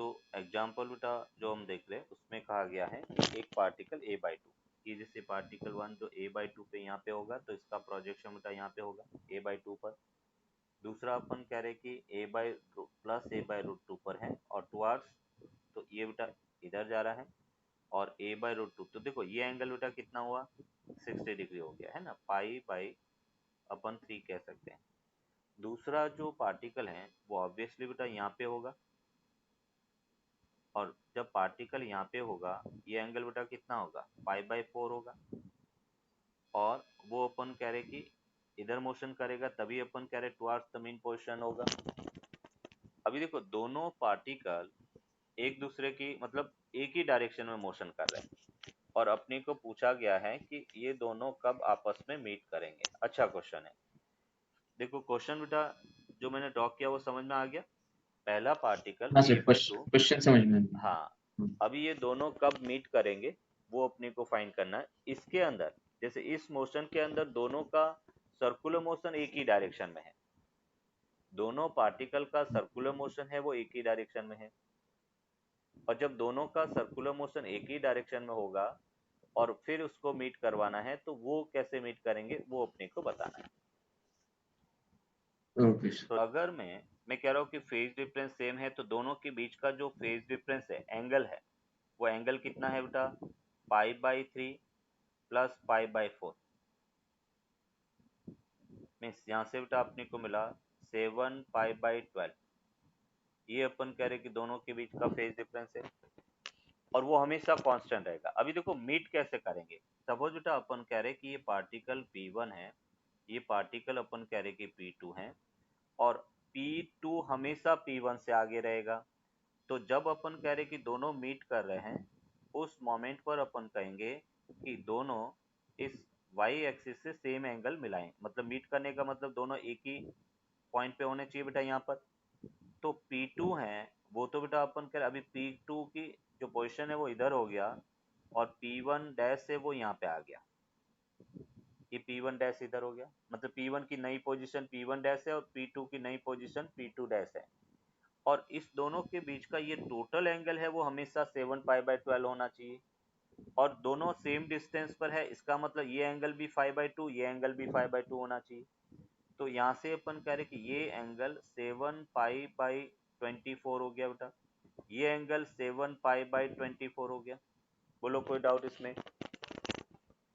तो एग्जाम्पल बेटा जो हम देख रहे हैं उसमें कहा गया है कि एक पार्टिकल a/2, ये जैसे पार्टिकल 1 जो a/2 पे यहाँ पे होगा तो इसका प्रोजेक्शन बेटा यहाँ पे होगा a/2 पर। दूसरा अपन कह रहे कि a/+a/√2 पर है और टुवार्ड्स, तो ये बेटा इधर जा रहा है और a/√2, तो देखो ये एंगल बेटा कितना हुआ 60 डिग्री हो गया है ना, π/3 कह सकते हैं। दूसरा जो पार्टिकल है वो ऑब्वियसली बेटा यहाँ पे होगा और जब पार्टिकल यहाँ पे होगा ये एंगल बेटा कितना होगा π/4 होगा और वो अपन कह रहे कि इधर मोशन करेगा तभी अपन कह रहे टुवार्ड्स द मीन पोजीशन होगा। अभी देखो दोनों पार्टिकल एक दूसरे की मतलब एक ही डायरेक्शन में मोशन कर रहे हैं और अपने को पूछा गया है कि ये दोनों कब आपस में मीट करेंगे। अच्छा क्वेश्चन है, देखो क्वेश्चन बेटा जो मैंने ड्रॉ किया वो समझ में आ गया। पहला पार्टिकल हाँ सर, a/2, क्वेश्चन समझ में आया। हाँ, अभी ये दोनों कब मीट करेंगे वो अपने को फाइंड करना है। इसके अंदर जैसे इस मोशन के अंदर दोनों का सर्कुलर मोशन एक ही डायरेक्शन में है, दोनों पार्टिकल का सर्कुलर मोशन है वो एक ही डायरेक्शन में है और जब दोनों का सर्कुलर मोशन एक ही डायरेक्शन में होगा और फिर उसको मीट करवाना है तो वो कैसे मीट करेंगे वो अपने को बताना है। Okay sir. तो अगर मैं कह रहा हूँ कि फेज डिफरेंस सेम है तो दोनों के बीच का जो फेज डिफरेंस है एंगल है वो एंगल कितना है बेटा π/3 प्लस π/4, मीन्स यहाँ से बेटा अपने को मिला 7 π/12, ये अपन कह रहे कि दोनों के बीच का फेज डिफरेंस है और वो हमेशा कांस्टेंट रहेगा। अभी देखो मीट कैसे करेंगे, सपोज बेटा अपन कह रहे कि ये पार्टिकल P1 है, ये पार्टिकल अपन कह रहे कि P2 है और P2 हमेशा P1 से आगे रहेगा। तो जब अपन कह रहे कि दोनों मीट कर रहे हैं उस मोमेंट पर अपन कहेंगे कि दोनों इस y एक्सिस से सेम एंगल मिलाएं, मतलब मीट करने का मतलब दोनों एक ही पॉइंट पे होने चाहिए बेटा यहाँ पर। तो P2 है वो तो बेटा अपन कह रहे अभी P2 की जो पोजीशन है वो इधर हो गया और P1 डैश से वो यहाँ पे आ गया, ये P1 डैश इधर हो गया, मतलब P1 की नई पोजीशन P1 डैश है और P2 की नई पोजीशन P2 डैश है और इस दोनों के बीच का ये टोटल एंगल है वो हमेशा 7 π/12 होना चाहिए और दोनों सेम डिस्टेंस पर है, इसका मतलब ये एंगल भी 5/2 ये एंगल भी 5/2 होना चाहिए। तो यहाँ से अपन कह रहे कि ये एंगल 7 π/24 हो गया बेटा, ये एंगल 7 π/24 हो गया। बोलो कोई डाउट इसमें?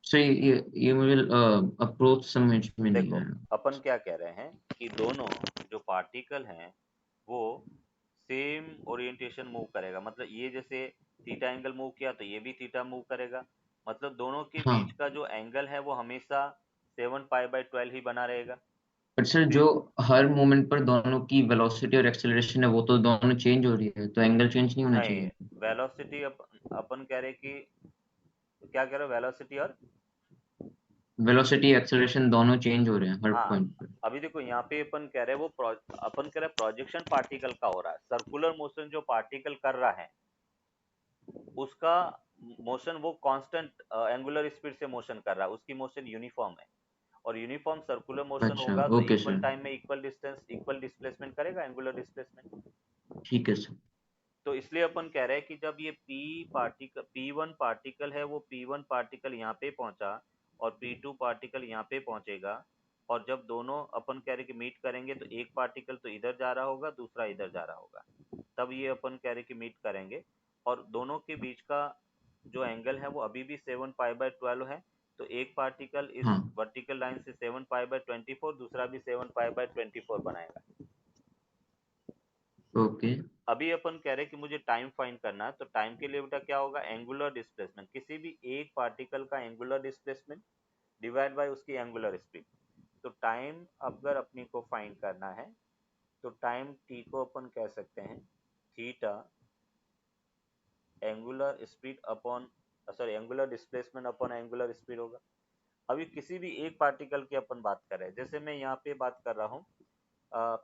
सर ये मुझे अप्रोच समझ में नहीं देखो आया। अपन क्या कह रहे हैं कि दोनों जो पार्टिकल हैं वो सेम ओरिएंटेशन मूव करेगा, मतलब ये जैसे थीटा एंगल मूव किया तो ये भी थीटा मूव करेगा, मतलब दोनों के हाँ, बीच का जो एंगल है वो हमेशा 7 π/12 ही बना रहेगा। बट सर जो फिर हर मोमेंट पर दोनों की वेलोसिटी और एक्सेलरेशन है वो तो दोनों चेंज हो रही है, तो एंगल चेंज नहीं होना नहीं, चाहिए। वेलोसिटी अपन कह रहे कि क्या कह रहे हो, वेलोसिटी और वेलोसिटी एक्सेलरेशन दोनों चेंज हो रहे हैं हर हाँ, पॉइंट पर। अभी देखो यहाँ पे अपन कह रहे हैं अपन कह रहे हैं प्रोजेक्शन पार्टिकल का हो रहा है, सर्कुलर मोशन जो पार्टिकल कर रहा है उसका मोशन वो कांस्टेंट एंगुलर स्पीड से मोशन कर रहा है, उसकी मोशन यूनिफॉर्म है और यूनिफॉर्म सर्कुलर मोशन अच्छा, होगा तो ओके इक्वल सर। टाइम में इक्वल डिस्टेंस इक्वल डिस्प्लेसमेंट करेगा, एंगुलर डिस्प्लेसमेंट। ठीक है सर। तो इसलिए अपन कह रहे हैं कि जब ये P1 पार्टिकल है वो P1 पार्टिकल यहाँ पे पहुंचा और P2 पार्टिकल यहाँ पे पहुंचेगा और जब दोनों अपन कह रहे कि मीट करेंगे तो एक पार्टिकल तो इधर जा रहा होगा दूसरा इधर जा रहा होगा, तब ये अपन कह रहे कि मीट करेंगे और दोनों के बीच का जो एंगल है वो अभी भी 7 π/12 है। तो एक पार्टिकल इस हाँ, वर्टिकल लाइन से 7 π/24, दूसरा भी 7 π/24 बनाएगा। ओके। अभी अपन कह रहे हैं कि मुझे टाइम फाइंड करना है, तो टाइम के लिए बेटा क्या होगा, एंगुलर डिस्प्लेसमेंट, किसी भी एक पार्टिकल का एंगुलर डिस्प्लेसमेंट डिवाइड बाय उसकी एंगुलर स्पीड। तो टाइम अगर अपनी को फाइंड करना है तो टाइम टी को अपन कह सकते हैं theta angular speed upon sorry angular displacement upon angular speed होगा। अभी किसी भी एक पार्टिकल की अपन बात कर रहे हैं, जैसे मैं यहाँ पे बात कर रहा हूँ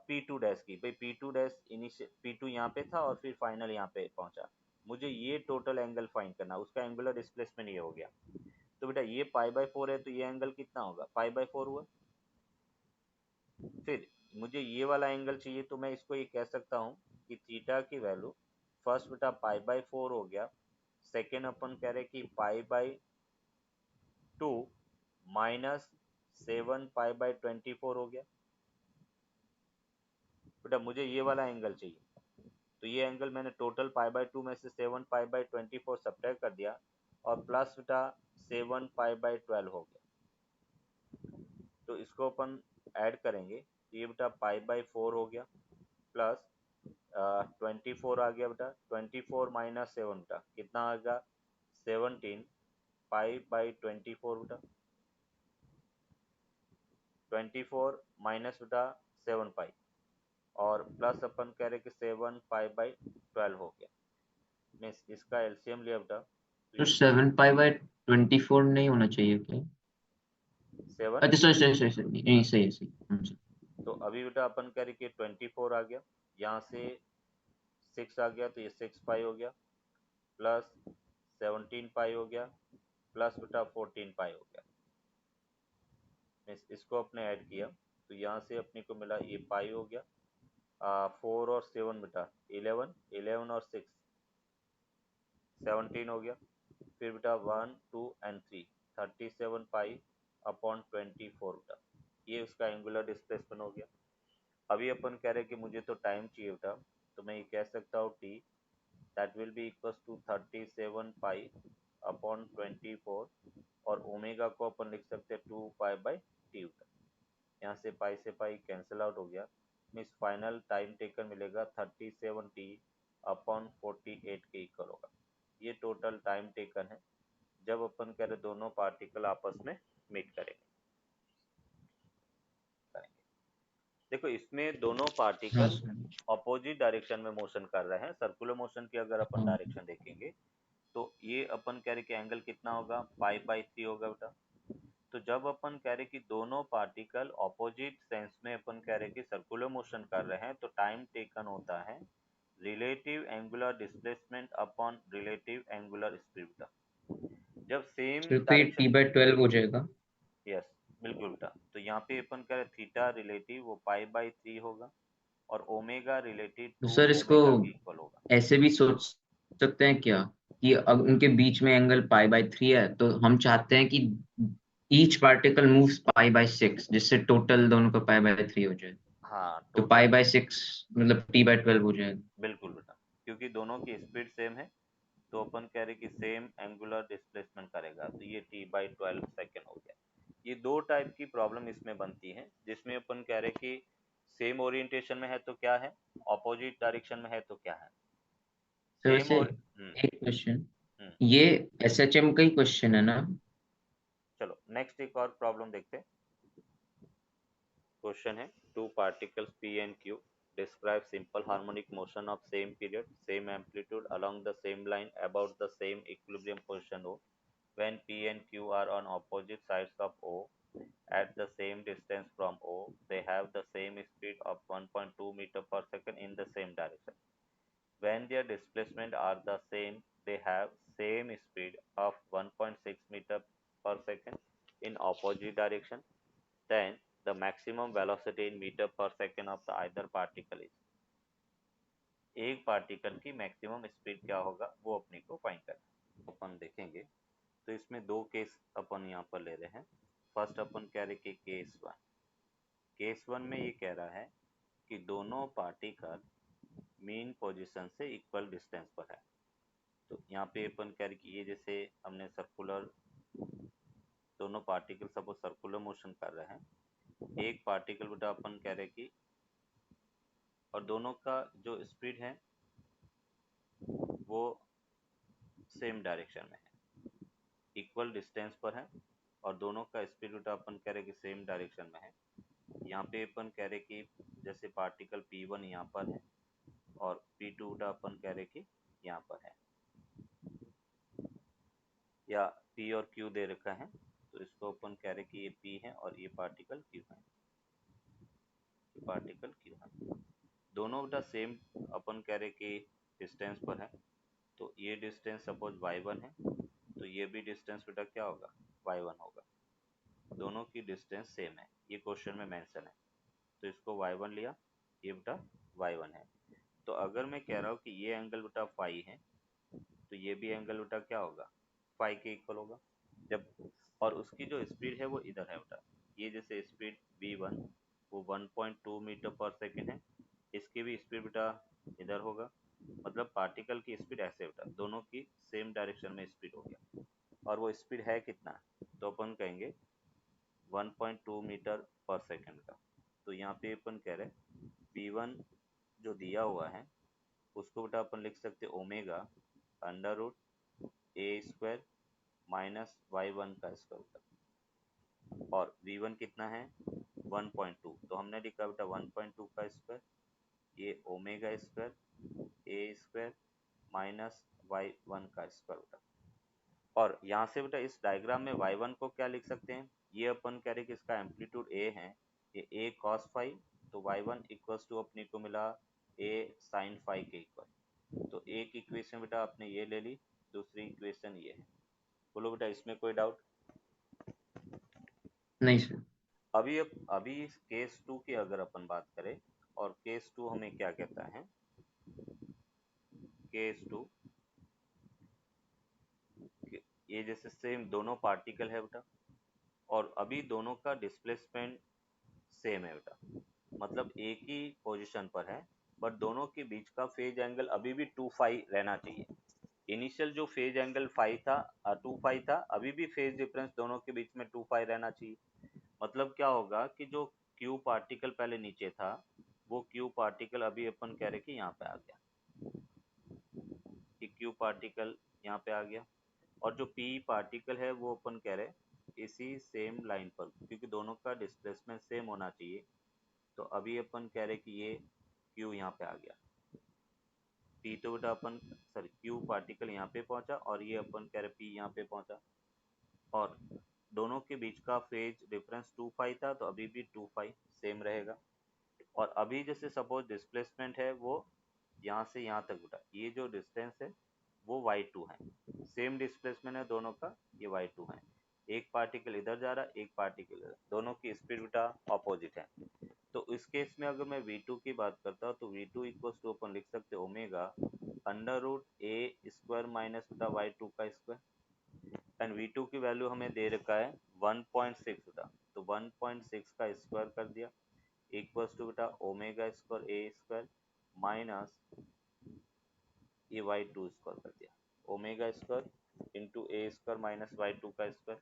P2 डैश की, भाई P2 डैश इनिशियल P2 यहाँ पे था और फिर फाइनल यहाँ पे पहुंचा, मुझे ये टोटल एंगल फाइंड करना, उसका एंगुलर डिस्प्लेसमेंट ये हो गया। तो बेटा ये π/4 है तो ये एंगल कितना होगा π/4 हुआ। फिर मुझे ये वाला एंगल चाहिए तो मैं इसको ये कह सकता हूँ कि थीटा की वैल्यू फर्स्ट बेटा पाई बाई 4 हो गया, सेकेंड अपन कह रहे कि pi by 2 minus 7 pi by 24 हो गया। बेटा मुझे ये वाला एंगल चाहिए, तो ये एंगल मैंने टोटल पाई बाई 2 में से 7 पाई बाई 24 सब्ट्रैक्ट कर दिया और प्लस बेटा 7 पाई बाई 12 हो गया। तो इसको अपन ऐड करेंगे, ये बेटा पाई बाई 4 हो गया प्लस 24 आ गया बेटा, 24 माइनस 7 बेटा कितना आ गया 17 पाई बाई 24 बेटा, 24 माइनस बेटा 7 पाई और प्लस अपन कह रहे कि 7 पाई बाई 12 हो गया। मीन्स इसका एलसीएम लिया बेटा तो 7 पाई बाई 24 नहीं होना चाहिए क्या? 7। अच्छा सही नहीं, सही है सही। तो अभी बेटा अपन कह रहे कि 24 आ गया, यहाँ से 6 आ गया तो ये 6 पाई हो गया प्लस 17 पाई हो गया प्लस बेटा 14 पाई हो गया। मीन्स इसको अपने ऐड किया तो यहाँ से अपने को मिला ये पाई हो गया, 4 और 7 बेटा 11, 11 और 6 17 हो गया, फिर बेटा 1 2 एंड 3 37 पाई अपॉन 24 बेटा, ये उसका एंगुलर डिस्प्लेसमेंट हो गया। अभी अपन कह रहे हैं कि मुझे तो टाइम चाहिए बेटा, तो मैं ये कह सकता हूँ t that will be equals to 37 pi upon 24 और ओमेगा को अपन लिख सकते हैं 2 पाई बाई टी बेटा, यहाँ से पाई कैंसिल आउट हो गया। मीन्स फाइनल टाइम टेकन मिलेगा 37 टी अपॉन 48 के इक्वल होगा। ये टोटल टाइम टेकन है जब अपन कह रहे दोनों पार्टिकल आपस में मीट करेंगे। देखो इसमें दोनों हाँ पार्टिकल सर। अपोजिट डायरेक्शन में मोशन कर रहे हैं। सर्कुलर मोशन की अगर अपन हाँ डायरेक्शन देखेंगे तो ये अपन कह रहे कि एंगल कितना होगा पाई बाई 3 होगा बेटा। तो जब अपन कह रहे कि दोनों पार्टिकल ऑपोजिट सेंस में अपन कह रहे कि सर्कुलर मोशन कर रहे हैं तो टाइम टेकन होता है relative angular displacement upon relative angular speed बेटा। जब सेम तो फिर डायरेक्शन, T/12 हो जाएगा। यस बिल्कुल बेटा, तो यहाँ पे अपन कह रहे थीटा रिलेटिव वो पाई बाई 3 होगा और ओमेगा रिलेटिव तो टू सर इसको ओमेगा के इक्वल होगा। ऐसे भी सोच सकते हैं क्या कि अब उनके बीच में एंगल पाई/3 है तो हम चाहते हैं कि ईच पार्टिकल मूव्स पाई/6 जिससे टोटल दोनों का पाई/3 हो जाए, हाँ तो टोटल, पाई/6 मतलब T/12 हो जाएगा। बिल्कुल बेटा, क्योंकि दोनों की स्पीड सेम है तो अपन कह रहे कि सेम एंगुलर डिस्प्लेसमेंट करेगा, तो ये T/12 सेकेंड हो गया। ये दो टाइप की प्रॉब्लम इसमें बनती है जिसमें अपन कह रहे कि सेम ओरिएंटेशन में है तो क्या है, ऑपोजिट डायरेक्शन में है तो क्या है, तो सेम वैसे और एक क्वेश्चन, हम्म, ये SHM का ही क्वेश्चन है ना? चलो नेक्स्ट एक और प्रॉब्लम देखते हैं। क्वेश्चन है two particles P and Q describe simple harmonic motion of same period, same amplitude along the same line about the same equilibrium position O. When P and Q are on opposite sides of O at the same distance from O, they have the same speed of 1.2 meter per second in the same direction. When their displacement are the same, they have same speed of 1.6 meter per second in opposite direction. Then the maximum velocity in meter per second of the either particle is. एक particle की maximum speed क्या होगा वो अपने को find करना है। अपन देखेंगे तो इसमें दो केस अपन यहाँ पर ले रहे हैं। फर्स्ट अपन कह रहे कि केस वन में ये कह रहा है कि दोनों पार्टिकल मीन पोजीशन से इक्वल डिस्टेंस पर है। तो यहाँ पे अपन कह रहे कि ये जैसे हमने सर्कुलर, दोनों पार्टिकल सपोज सर्कुलर मोशन कर रहे हैं, एक पार्टिकल बेटा अपन कह रहे कि और दोनों का जो स्पीड है वो सेम डायरेक्शन में है, इक्वल डिस्टेंस पर है और दोनों का स्पीड बेटा अपन कह रहे कि सेम डायरेक्शन में है। यहाँ पे अपन कह रहे कि जैसे पार्टिकल P1 यहाँ पर है और P2 बेटा अपन कह रहे कि यहाँ पर है, या P और Q दे रखा है तो इसको अपन कह रहे कि ये P है और ये पार्टिकल Q है, ये पार्टिकल Q है। दोनों बेटा सेम अपन कह रहे कि डिस्टेंस पर है, तो ये डिस्टेंस सपोज y1 है तो ये भी डिस्टेंस बेटा क्या होगा y1 होगा। दोनों की डिस्टेंस सेम है, ये क्वेश्चन में मेंशन है, तो इसको y1 लिया, ये बेटा y1 है। तो अगर मैं कह रहा हूँ कि ये एंगल बेटा फाई है, तो ये भी एंगल बेटा क्या होगा, फाई के इक्वल होगा। जब और उसकी जो स्पीड है वो इधर है बेटा, ये जैसे स्पीड v1 वो 1.2 मीटर पर सेकेंड है, इसकी भी स्पीड बेटा इधर होगा, मतलब पार्टिकल की स्पीड ऐसे बेटा दोनों की सेम डायरेक्शन में स्पीड हो गया। और वो स्पीड है कितना, तो अपन कहेंगे 1.2 मीटर पर सेकेंड का। तो यहाँ पे अपन कह रहे v1 जो दिया हुआ है उसको बेटा अपन लिख सकते ओमेगा अंडर रूट ए स्क्वायर माइनस y1 का स्क्वायर, और v1 कितना है 1.2, तो हमने लिखा बेटा 1.2 का स्क्वायर, ये omega square a square minus y1 का स्क्वायर बेटा। और यहाँ से बेटा इस डायग्राम में y1 को क्या लिख सकते हैं, ये अपन कह रहे कि इसका एम्पलीट्यूड a है, ये a cos फाई, तो y1 इक्वल्स टू अपने को मिला a sin फाई के इक्वल। तो एक इक्वेशन बेटा आपने ये ले ली, दूसरी इक्वेशन ये है। बोलो बेटा इसमें कोई डाउट? नहीं सर। अभी केस 2 की अगर अपन बात करें, और केस 2 हमें क्या कहता है, केस 2 ये जैसे सेम दोनों पार्टिकल है बेटा, और अभी दोनों का डिस्प्लेसमेंट सेम है बेटा, मतलब एक ही पोजीशन पर है, बट दोनों के बीच का फेज एंगल अभी भी 2 फाई रहना चाहिए। इनिशियल जो फेज एंगल फाई था 2 फाई था, अभी भी फेज डिफरेंस दोनों के बीच में 2 फाई रहना चाहिए। मतलब क्या होगा कि जो क्यू पार्टिकल पहले नीचे था, वो क्यू पार्टिकल अभी अपन कह रहे कि यहाँ पे आ गया, कि क्यू पार्टिकल यहाँ पे आ गया, और जो पी पार्टिकल है वो अपन कह रहे इसी सेम लाइन पर, क्योंकि दोनों का डिस्प्लेसमेंट सेम होना चाहिए। तो अभी अपन कह रहे कि ये क्यू यहाँ पे आ गया, पी तो बेटा अपन सॉरी क्यू पार्टिकल यहाँ पे पहुंचा, और ये अपन कह रहे पी यहाँ पे पहुंचा, और दोनों के बीच का फेज डिफरेंस 2 फाई था, तो अभी भी 2 फाई सेम रहेगा। और अभी जैसे सपोज डिस्प्लेसमेंट है वो यहाँ से यहाँ तक बेटा, ये जो डिस्टेंस है वो y2 है, सेम डिस्प्लेसमेंट है दोनों का, ये y2 है। एक पार्टिकल इधर जा रहा है, एक पार्टिकल इधर, दोनों की स्पीड बेटा ऑपोजिट है। तो इस केस में अगर मैं v2 की बात करता हूँ, तो v2 इक्वल्स टू अपन लिख सकते ओमेगा अंडर रूट ए स्क्वायर माइनस बेटा y2 का स्क्वायर, एंड v2 की वैल्यू हमें दे रखा है 1.6 बेटा, तो 1.6 का स्क्वायर कर दिया इक्वल्स टू बेटा omega square a square minus ये y2 स्क्वायर कर दिया, ओमेगा स्क्वायर इंटू ए स्क्वायर माइनस y2 का स्क्वायर।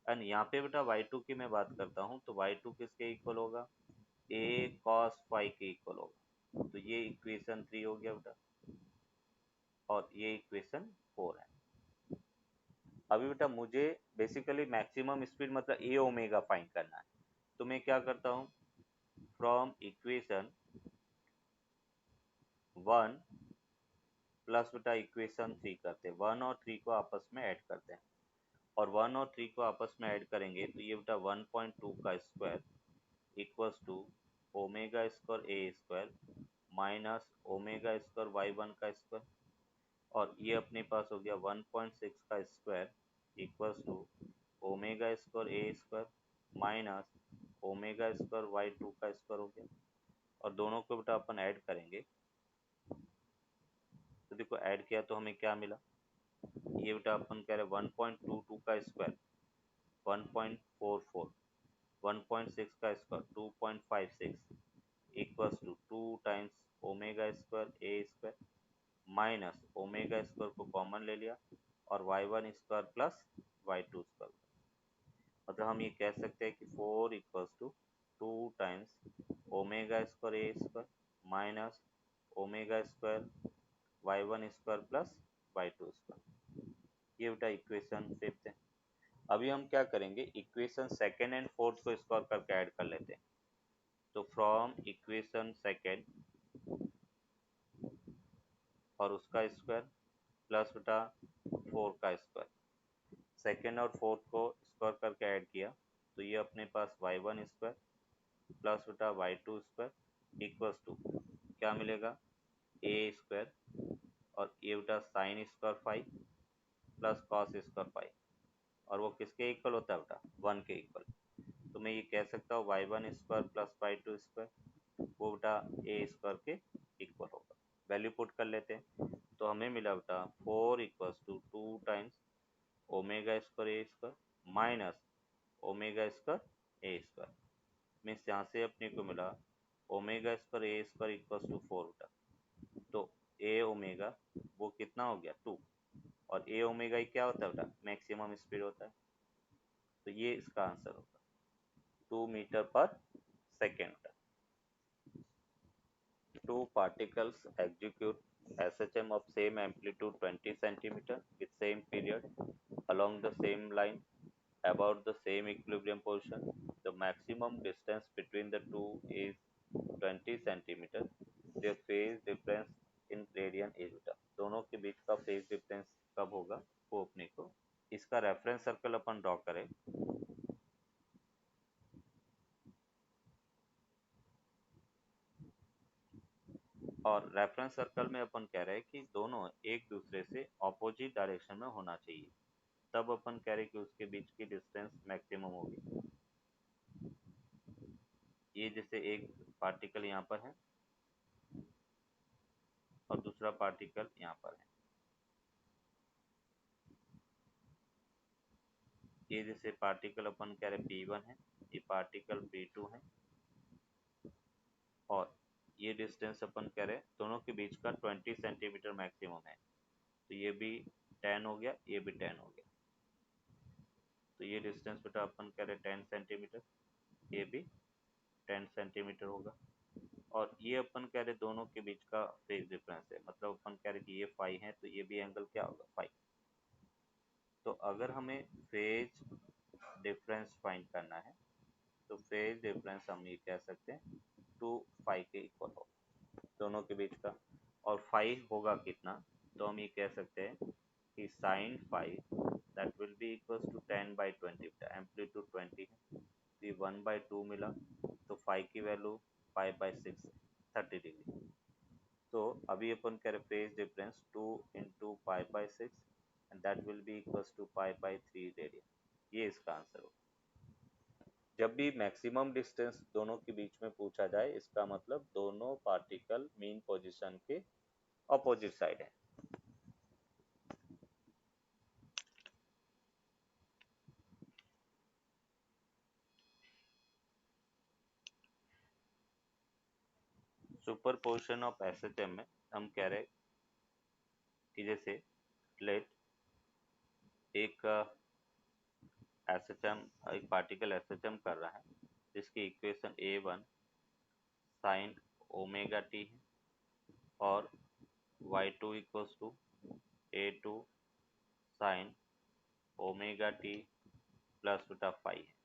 एंड यहाँ पे बेटा y2 की मैं बात करता हूँ, तो y2 किसके इक्वल होगा, a cos फाई के इक्वल होगा। तो ये इक्वेशन 3 हो गया बेटा, और ये इक्वेशन 4 है। अभी बेटा मुझे बेसिकली मैक्सिमम स्पीड मतलब ए ओमेगा फाइंड करना है, तो मैं क्या करता हूँ, फ्रॉम इक्वेशन 1 प्लस बेटा इक्वेशन 3 करते हैं, 1 और 3 को आपस में ऐड करते हैं, और 1 और 3 को आपस में ऐड करेंगे तो ये बेटा 1.2 का square equals to omega square a square minus omega square y1 का स्क्वायर, और ये अपने पास हो गया 1.6 का square equals to omega square a square minus omega square y2 का स्क्वायर हो गया, और दोनों को बेटा अपन ऐड करेंगे, तो देखो ऐड किया तो हमें क्या मिला, ये बेटा अपन कह रहे 1.22 का स्क्वायर 1.44, 1.6 का square 2.56 equals to 2 times omega square a square minus omega square को कॉमन ले लिया, और y1 square plus y2 square, मतलब हम ये कह सकते हैं कि 4 equals to 2 times omega square a square minus omega square y1 square plus y2 square. ये बेटा इक्वेशन 5 है। अभी हम क्या करेंगे, इक्वेशन सेकेंड एंड फोर्थ को स्क्वायर करके ऐड कर लेते हैं। तो फ्रॉम इक्वेशन सेकेंड और उसका स्क्वायर प्लस बेटा 4 का स्क्वायर, सेकेंड और फोर्थ को स्क्वायर करके ऐड किया, तो ये अपने पास y1 स्क्वायर प्लस बेटा y2 स्क्वायर इक्वल्स टू क्या मिलेगा, ए स्क्वायर, और ये बेटा sine square five plus cos square five, और वो किसके इक्वल होता है बेटा 1 के इक्वल। तो मैं ये कह सकता हूँ y1 square plus y2 square वो बेटा ए स्क्वायर के इक्वल होगा। वैल्यू पुट कर लेते हैं, तो हमें मिला बेटा 4 equals to 2 times omega square a square minus omega square a square. Means यहाँ से अपने को मिला omega square a square equals to 4 बेटा, तो ए ओमेगा वो कितना हो गया 2, और ए ओमेगा क्या होता है बेटा मैक्सिमम स्पीड होता है, तो ये इसका आंसर होगा 2 मीटर पर second. Two particles execute SHM of same amplitude 20 centimeter with same period along the same line about the same equilibrium position. The maximum distance between the two is 20 centimeter. Their phase difference in radian is beta। दोनों के बीच का phase difference कब होगा वो अपने को इसका reference circle अपन draw करें। और रेफरेंस सर्कल में अपन कह रहे हैं कि दोनों एक दूसरे से ऑपोजिट डायरेक्शन में होना चाहिए, तब अपन कह रहे कि उसके बीच की डिस्टेंस मैक्सिमम होगी। ये जैसे एक पार्टिकल यहाँ पर है और दूसरा पार्टिकल यहाँ पर है, ये जैसे पार्टिकल अपन कह रहे P1 है, ये पार्टिकल P2 है, और ये डिस्टेंस अपन कह रहे दोनों के बीच का 20 सेंटीमीटर मैक्सिमम है, तो ये भी 10 हो गया, ये भी 10 हो गया, तो ये डिस्टेंस बेटा अपन कह रहे 10 सेंटीमीटर, ये भी 10 सेंटीमीटर होगा। और ये अपन कह रहे दोनों के बीच का फेज डिफरेंस है, मतलब अपन कह रहे कि ये फाई है तो ये भी एंगल क्या होगा फाई। तो अगर हमें फेज डिफरेंस फाइंड करना है तो फेज डिफरेंस हम ये कह सकते हैं 2 फाई के इक्वल होगा दोनों के बीच का। और फाई होगा कितना, तो हम ये कह सकते हैं कि sine phi that will be equals to 10/20, amplitude 20 है, तो 1/2 मिला, तो फाई की वैल्यू 5/6 30 डिग्री। तो अभी अपन कह रहे phase difference 2 into 5/6 and that will be equals to 5/3 radian, ये इसका आंसर होगा। जब भी मैक्सिमम डिस्टेंस दोनों के बीच में पूछा जाए इसका मतलब दोनों पार्टिकल मीन पोजीशन के अपोजिट साइड है। सुपरपोजिशन ऑफ एसएचएम में हम कह रहे कि जैसे लेट एक एसएचएम एक पार्टिकल एसएचएम कर रहा है जिसकी equation A1 sign omega t है और y2 equals to A2 sine omega t plus beta phi है।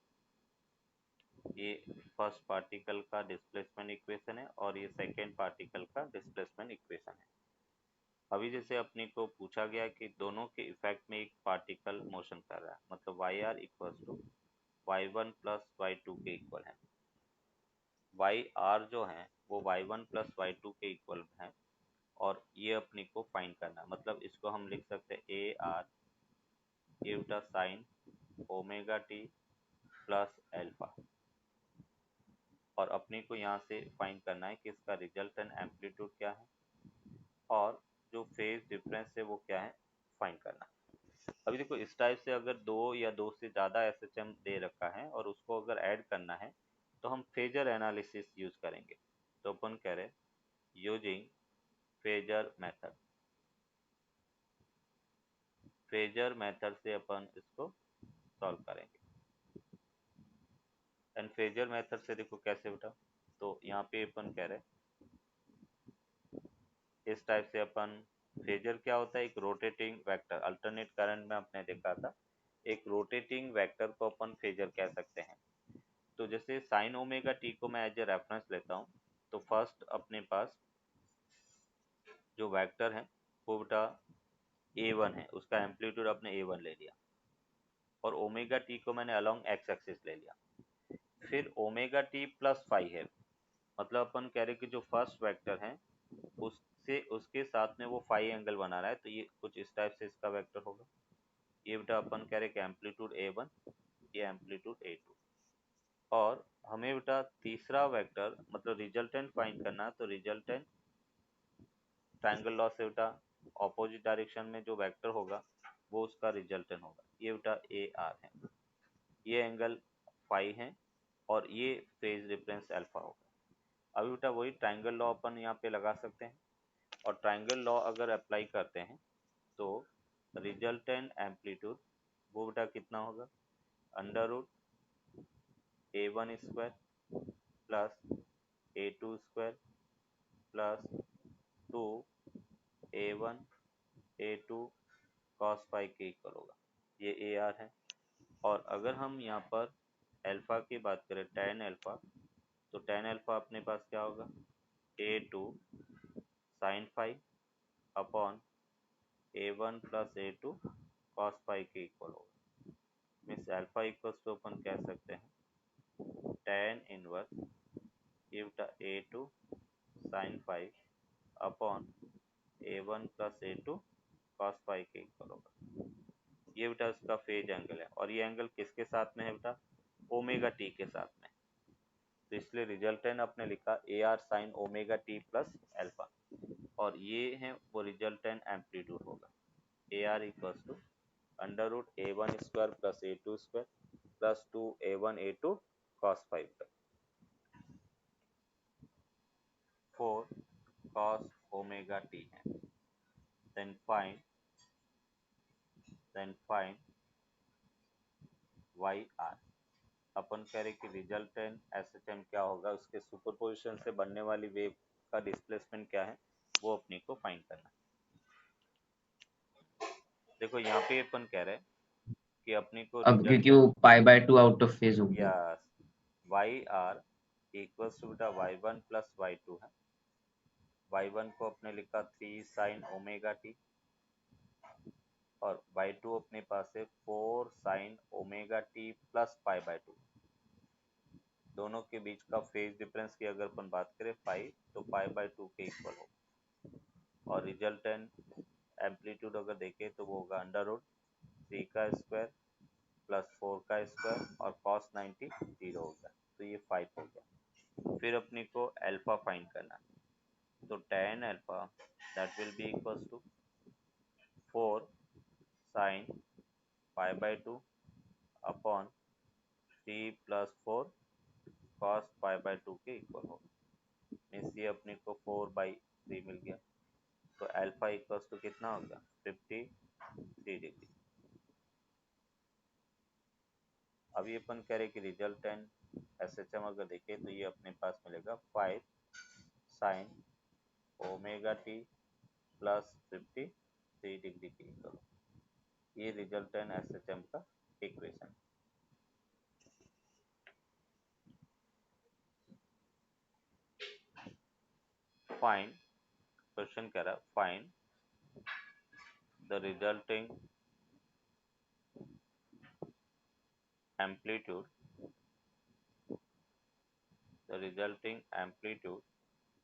ये फर्स्ट पार्टिकल का डिस्प्लेसमेंट इक्वेशन है और ये सेकेंड पार्टिकल का डिस्प्लेसमेंट इक्वेशन है। अभी जैसे अपने को पूछा गया कि दोनों के इफेक्ट में एक पार्टिकल मोशन कर रहा है, मतलब y r equals to y1 plus y2 के इक्वल है। वाई आर जो है वो y1 प्लस y2 के इक्वल है और ये अपने को फाइंड करना है, मतलब इसको हम लिख सकते हैं A R give sign omega t plus alpha, और अपने को यहाँ से फाइंड करना है कि इसका रिजल्टेंट एम्पलीट्यूड क्या है और जो फेज डिफरेंस है वो क्या है फाइंड करना है। अभी देखो इस टाइप से अगर दो या दो से ज़्यादा एसएचएम दे रखा है और उसको अगर ऐड करना है तो हम फेजर एनालिसिस यूज करेंगे। तो अपन कह रहे using phasor method, phasor method से अपन इसको सॉल्व करेंगे। एंड फेजर मेथड से देखो कैसे बेटा, तो यहाँ पे अपन कह रहे इस टाइप से अपन फेजर क्या होता है एक रोटेटिंग वेक्टर, अल्टरनेट करंट में आपने देखा था एक रोटेटिंग वेक्टर को अपन फेजर कह सकते हैं। तो जैसे साइन ओमेगा टी को मैं एज ए रेफरेंस लेता हूँ, तो फर्स्ट अपने पास जो वेक्टर है वो बेटा A1 है, उसका एम्पलीट्यूड आपने A1 ले लिया और ओमेगा टी को मैंने अलोंग एक्स एक्सिस ले लिया। फिर ओमेगा टी प्लस फाई है, मतलब अपन कह रहे कि जो फर्स्ट वेक्टर है उससे उसके साथ में वो फाई एंगल बना रहा है, तो ये कुछ इस टाइप से इसका वेक्टर होगा। ये बेटा अपन कह रहे कि एम्पलीट्यूड A1, ये एम्पलीट्यूड A2, और हमें बेटा तीसरा वेक्टर मतलब रिजल्टेंट फाइंड करना, तो रिजल्टेंट ट्राइंगल लॉ से बेटा ऑपोजिट डायरेक्शन में जो वेक्टर होगा वो उसका रिजल्टेंट होगा। ये बेटा ए आर है, ये एंगल फाई है और ये फेज डिफरेंस अल्फा होगा। अभी बेटा वही ट्राइंगल लॉ अपन यहाँ पे लगा सकते हैं, और ट्राइंगल लॉ अगर अप्लाई करते हैं तो रिजल्टेंट एम्पलीट्यूड वो बेटा कितना होगा, under root a1 square plus a2 square plus 2 a1 a2 cos phi के इक्वल होगा। ये ए आर है। और अगर हम यहाँ पर अल्फा की बात करें tan अल्फा, तो tan अल्फा अपने पास क्या होगा, a2 sin phi upon a1 plus a2 cos phi के इक्वल होगा। मीन्स अल्फा इक्वल्स टू अपन कह सकते हैं tan इनवर्स ये बेटा a2 sin phi upon a1 plus a2 cos phi के इक्वल होगा। ये बेटा उसका फेज एंगल है, और ये एंगल किसके साथ में है बेटा, ओमेगा टी के साथ में। तो इसलिए रिजल्टेंट आपने लिखा a r sine omega t plus alpha, और ये है वो रिजल्टेंट एम्पलीट्यूड होगा। A r equals to under root a1 square plus a2 square plus 2 a1 a2 cos five 4 cos omega t है। Then find y r. अपन कह रहे कि रिजल्टेंट एसएचएम क्या होगा, उसके सुपरपोजिशन से बनने वाली वेव का डिस्प्लेसमेंट क्या है वो अपने को फाइंड करना। देखो यहाँ पे अपन कह रहे हैं कि अपने को अब क्योंकि वो π/2 आउट ऑफ फेज हो गया, yes y r equals to बेटा y1 प्लस y2 है। y1 को अपने लिखा 3 साइन ओमेगा टी, और y2 अपने पास है 4 साइन ओमेगा टी प्लस π/2। दोनों के बीच का फेज डिफरेंस की अगर अपन बात करें फाइव, तो π/2 के इक्वल होगा। और रिजल्टेंट एम्पलीट्यूड अगर देखें तो वो होगा अंडर रूट 3 का स्क्वायर प्लस 4 का स्क्वायर और cos 90 जीरो होगा, तो ये 5 हो गया। फिर अपने को अल्फा फाइंड करना, तो tan alpha that will be equals to 4 sine π/2 upon 3 plus 4 cos π/2 के इक्वल होगा। मीन्स ये अपने को 4/3 मिल गया। तो अल्फा इक्वल्स टू कितना हो गया, 53 डिग्री। अभी अपन कह रहे कि रिजल्टेंट एसएचएम अगर देखें तो ये अपने पास मिलेगा 5 sign omega t plus 53 degree के इक्वल। ये रिजल्टेंट एसएचएम का इक्वेशन। फाइंड, क्वेश्चन कह रहा है find the resulting amplitude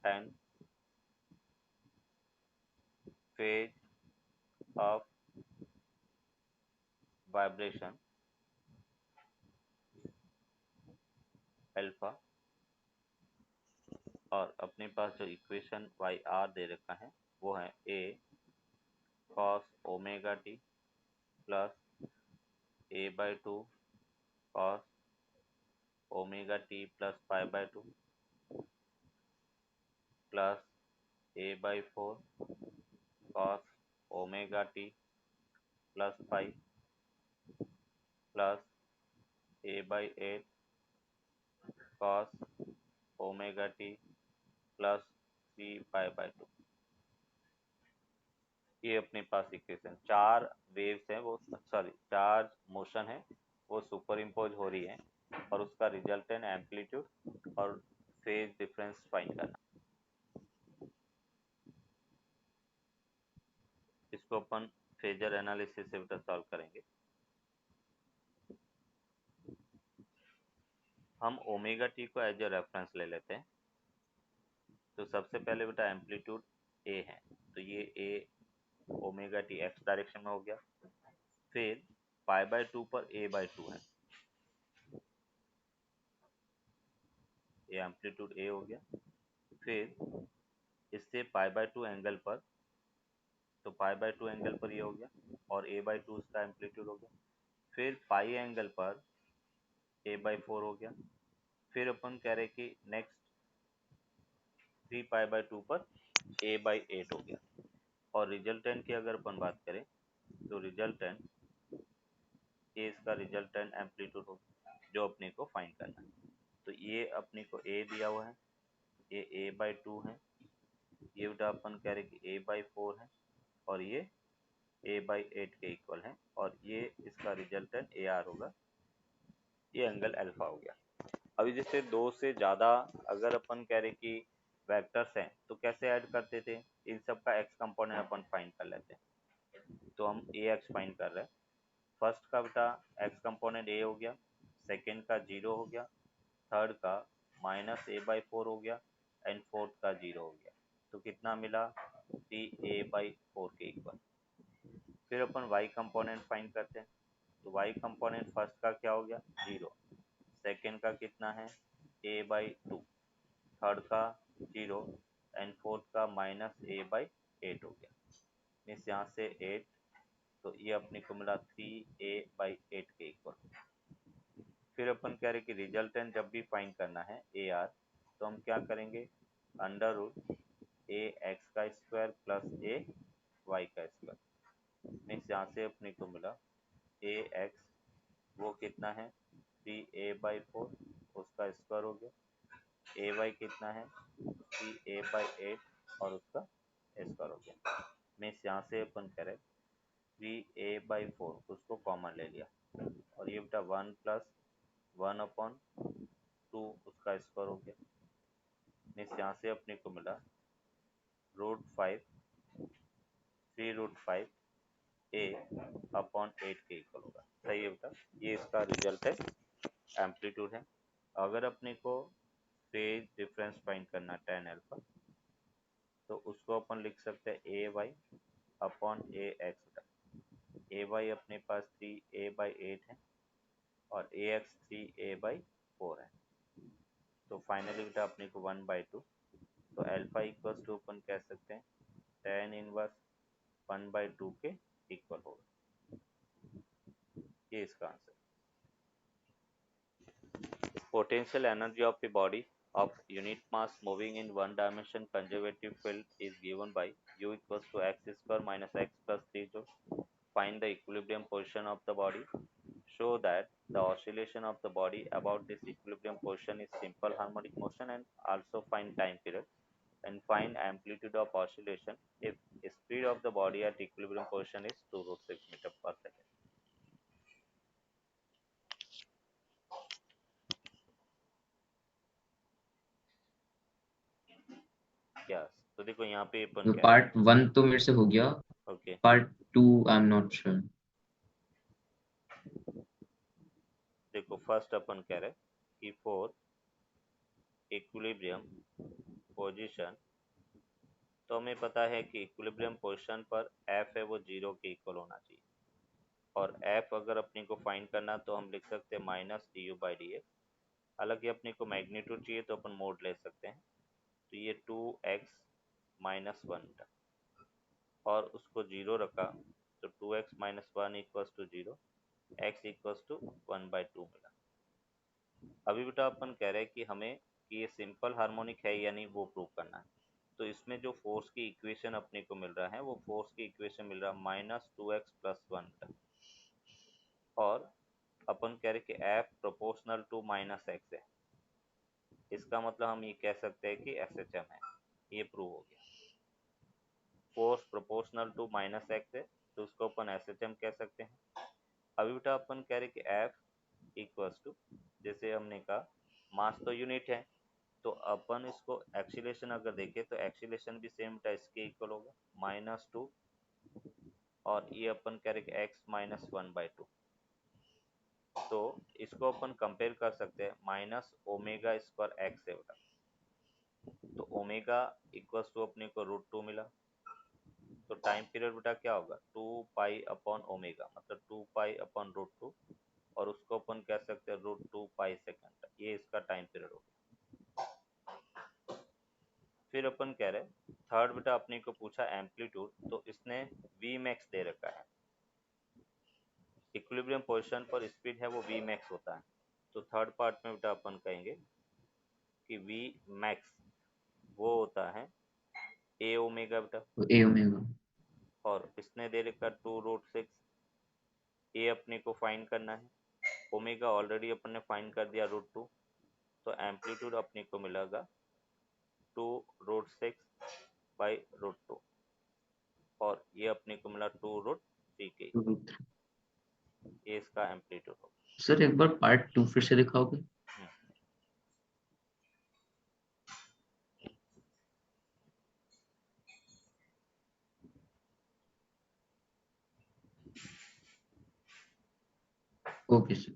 and phase of vibration alpha, और अपने पास जो इक्वेशन वाई आर दे रखा है वो है a cos omega t plus a/2 cos omega t plus π/2 plus a/4 cos omega t plus 5 plus a/8 cos omega t plus 3π/2। ये अपने पास equation, चार वेव्स हैं वो, सॉरी चार मोशन है वो सुपर इम्पोज हो रही है, और उसका रिजल्टेंट एम्पलीट्यूड और फेज डिफरेंस फाइंड करना। इसको अपन फेजर एनालिसिस से बेटा सॉल्व करेंगे। हम ओमेगा टी को एज ए रेफरेंस ले लेते हैं। तो सबसे पहले बेटा एम्पलीट्यूड ए है, तो ये ए ओमेगा टी एक्स डायरेक्शन में हो गया। फिर π/2 पर a/2 है, ये एम्पलीट्यूड ए हो गया। फिर इससे π/2 एंगल पर, तो π/2 एंगल पर ये हो गया, और a/2 इसका एम्पलीट्यूड हो गया। फिर पाई एंगल पर a/4 हो गया। फिर अपन कह रहे कि नेक्स्ट 3π/2 पर a/8 हो गया। और रिजल्टेंट की अगर अपन बात करें तो रिजल्टेंट ये इसका रिजल्टेंट एम्पलीट्यूड होगा जो अपने को फाइंड करना है। तो ये अपने को a दिया हुआ है, ये a/2 है, ये बेटा अपन कह रहे कि a/4 है, और ये a/8 के इक्वल है, और ये इसका रिजल्टेंट ar होगा, ये एंगल अल्फा हो गया। अभी जैसे दो से ज़्यादा अगर अपन कह रहे कि वेक्टर्स हैं तो कैसे ऐड करते थे, इन सब का एक्स कंपोनेंट अपन फाइंड कर लेते हैं। तो हम ए एक्स फाइंड कर रहे हैं। फर्स्ट का बेटा एक्स कंपोनेंट ए हो गया, सेकेंड का 0 हो गया, थर्ड का -a/4 हो गया, एंड फोर्थ का 0 हो गया। तो कितना मिला, 3a/4 के इक्वल। फिर अपन y कंपोनेंट फाइंड करते हैं। तो y कंपोनेंट फर्स्ट का क्या हो गया, 0, सेकेंड का कितना है, a/2, थर्ड का 0, एंड फोर्थ का -a/8 हो गया। मीन्स यहाँ से 8, तो ये अपने को मिला 3a/8 के इक्वल। फिर अपन कह रहे कि रिजल्टेंट जब भी फाइंड करना है ए आर, तो हम क्या करेंगे, √ax² प्लस ay² मीन्स यहाँ से अपने को मिला ax वो कितना है 3a/4, उसका स्क्वायर हो गया, ay कितना है 3a/8 और उसका स्क्वायर हो गया। मीन्स यहाँ से अपन करें 3a/4 उसको कॉमन ले लिया, और ये बेटा 1 + 1/2 उसका स्क्वायर हो गया। मीन्स यहाँ से अपने को मिला √5, 3√5 a/8 के इक्वल होगा। सही है बेटा, ये इसका रिजल्ट है, एम्पलीट्यूड है। अगर अपने को फेज डिफरेंस फाइंड करना tan अल्फा, तो उसको अपन लिख सकते हैं ay/ax। ay अपने पास 3a/8 है, और ax 3a/4 है। तो फाइनली बेटा अपने को 1/2, तो अल्फा इक्वल्स टू अपन कह सकते हैं tan इनवर्स 1/2 के इक्वल होगा। ये इसका answer. Potential energy of a body of unit mass moving in one dimension conservative field is given by u equals to x² minus x plus 3 joule. Find the equilibrium position of the body. Show that the oscillation of the body about this equilibrium position is simple harmonic motion, and also find time period and find amplitude of oscillation if speed of the body at equilibrium position is 2√6 meter per second. Yes, तो देखो यहाँ पे अपन तो part 1 तो मेरे से हो गया, okay part 2 I am not sure. देखो फर्स्ट अपन कह रहे कि फॉर इक्विलिब्रियम पोजीशन, तो हमें पता है कि इक्विलिब्रियम पोजीशन पर f है वो 0 के इक्वल होना चाहिए, और f अगर अपने को फाइंड करना तो हम लिख सकते हैं -du/dx। हालांकि अपने को मैग्नीट्यूड चाहिए तो अपन मोड ले सकते हैं, तो ये 2x - 1 था, और उसको 0 रखा, तो 2x - 1 = 0, x = 1/2 मिला। अभी बेटा अपन कह रहे हैं कि हमें कि ये सिंपल हार्मोनिक है या नहीं वो प्रूव करना है। तो इसमें जो फोर्स की इक्वेशन अपने को मिल रहा है वो फोर्स की इक्वेशन मिल रहा है -2x + 1, और अपन कह रहे कि F प्रोपोर्शनल टू -x है। इसका मतलब हम ये कह सकते हैं कि SHM है, ये प्रूव हो गया। फोर्स प्रोपोर्शनल टू -x है तो उसको अपन SHM कह सकते हैं। अभी बेटा अपन कह रहे कि F इक्वल्स टू, जैसे हमने कहा मास तो यूनिट है, तो अपन इसको एक्सीलेशन अगर देखें तो एक्सीलेशन भी सेम इसके इक्वल होगा -2, और ये अपन कह रहे कि x - 1/2, तो इसको अपन कंपेयर कर सकते हैं -ω² है बेटा। तो ओमेगा इक्वल्स टू अपने को √2 मिला, तो टाइम पीरियड बेटा क्या होगा 2π/ω, मतलब 2π/√2, और उसको अपन कह सकते हैं √2π सेकेंड, ये इसका टाइम पीरियड होगा। फिर अपन कह रहे थर्ड बेटा अपने को पूछा एम्पलीट्यूड, तो इसने वी मैक्स दे रखा है। इक्विलिब्रियम पोजीशन पर स्पीड है वो वी मैक्स होता है। तो थर्ड पार्ट में बेटा अपन कहेंगे कि वी मैक्स वो होता है ए ओमेगा बेटा, तो ए ओमेगा, और इसने दे रखा 2√6। ए अपने को फाइंड करना है, ओमेगा ऑलरेडी अपन ने फाइंड कर दिया √2, तो एम्पलीट्यूड अपने को मिलेगा 2√6/√2, और ये अपने को मिला 2√3 के, ये इसका एम्पलीट्यूड होगा। सर एक बार पार्ट 2 फिर से दिखाओगे? Okay sir.